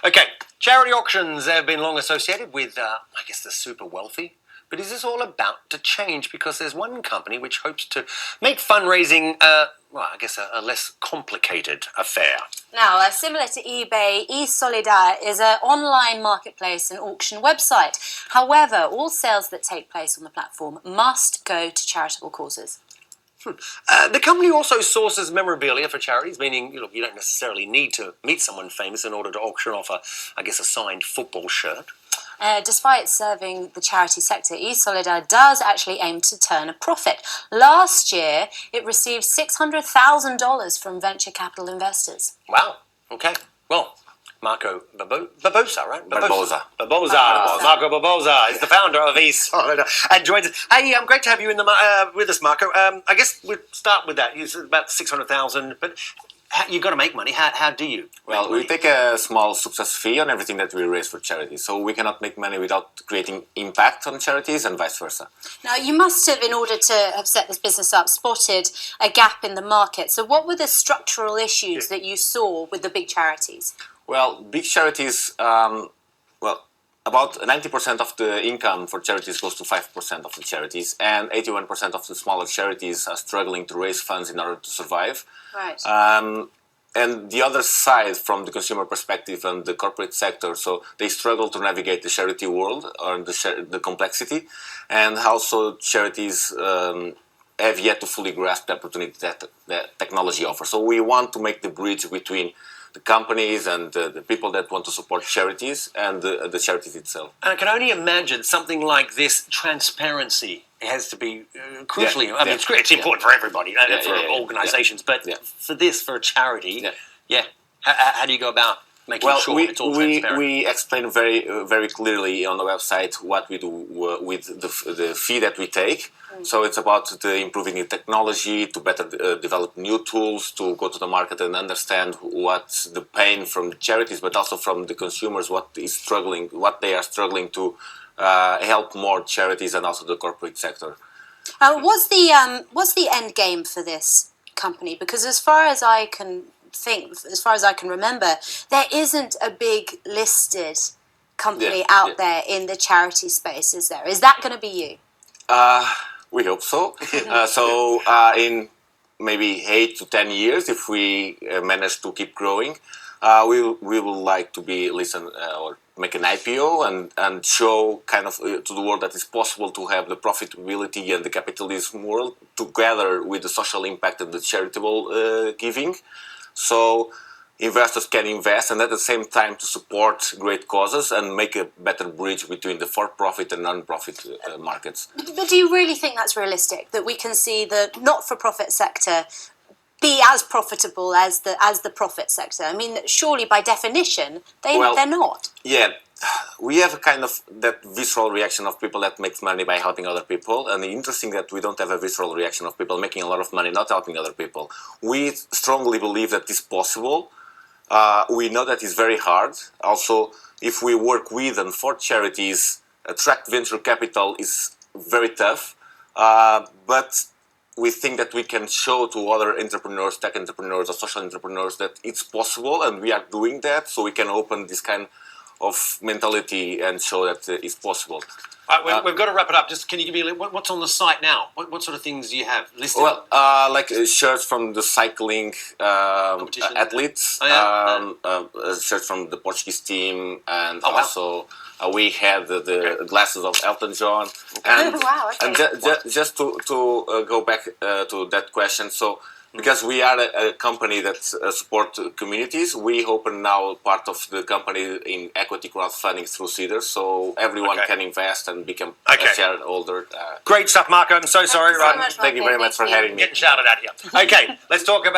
Okay, charity auctions have been long associated with, I guess, the super wealthy. But is this all about to change? Because there's one company which hopes to make fundraising, a less complicated affair. Now, similar to eBay, eSolidar is an online marketplace and auction website. However, all sales that take place on the platform must go to charitable causes. The company also sources memorabilia for charities, meaning you don't necessarily need to meet someone famous in order to auction off a signed football shirt. Despite serving the charity sector, eSolidar does actually aim to turn a profit. Last year, it received $600,000 from venture capital investors. Wow. Okay. Well, Marco Barbosa, right? Barbosa. Marco Barbosa is the founder of eSolidar and joins us. Hey, great to have you with us, Marco. I guess we'll start with that. You said about 600,000, but you've got to make money. How do you? Well, we take a small success fee on everything that we raise for charities, so we cannot make money without creating impact on charities and vice versa. Now, you must have, in order to have set this business up, spotted a gap in the market. So what were the structural issues that you saw with the big charities? Well, big charities, about 90% of the income for charities goes to 5% of the charities, and 81% of the smaller charities are struggling to raise funds in order to survive. Right. And the other side, from the consumer perspective and the corporate sector, so they struggle to navigate the charity world or the complexity, and also charities have yet to fully grasp the opportunity that technology offers. So we want to make the bridge between the companies and the people that want to support charities and the charities itself. And I can only imagine something like this, transparency has to be crucially, it's important for everybody, for organizations, but for a charity, how do you go about making sure it's all transparent? We explain very, very clearly on the website what we do with the fee that we take. So it's about improving the technology, to better develop new tools, to go to the market and understand what's the pain from the charities, but also from the consumers, what they are struggling to help more charities and also the corporate sector. What's the end game for this company? Because as far as I can remember, there isn't a big listed company out there in the charity space, is there? Is that going to be you? We hope so. In maybe 8 to 10 years, if we manage to keep growing, we will like to be listed or make an IPO and show to the world that it's possible to have the profitability and the capitalism world together with the social impact and the charitable giving. So investors can invest and at the same time to support great causes and make a better bridge between the for-profit and non-profit markets. But do you really think that's realistic, that we can see the not-for-profit sector be as profitable as the profit sector? I mean, surely by definition, they're not. Yeah, we have a kind of that visceral reaction of people that makes money by helping other people, and interesting that we don't have a visceral reaction of people making a lot of money not helping other people. We strongly believe that it's possible. We know that it's very hard. Also, if we work with and for charities, attract venture capital is very tough. But we think that we can show to other entrepreneurs, tech entrepreneurs or social entrepreneurs that it's possible, and we are doing that. So we can open this kind of mentality and show that it's possible. We've got to wrap it up. Just can you give me what's on the site now? What sort of things do you have listed? Well, like shirts from the cycling athletes, shirts from the Portuguese team, and we had the glasses of Elton John. And, just to go back to that question, so because we are a company that supports communities, we open now part of the company in equity crowdfunding through eSolidar, so everyone can invest and become a shareholder. Great stuff, Marco. I'm so sorry. Thank you so much, Thank you very much for having me. Getting shouted at here. Okay, let's talk about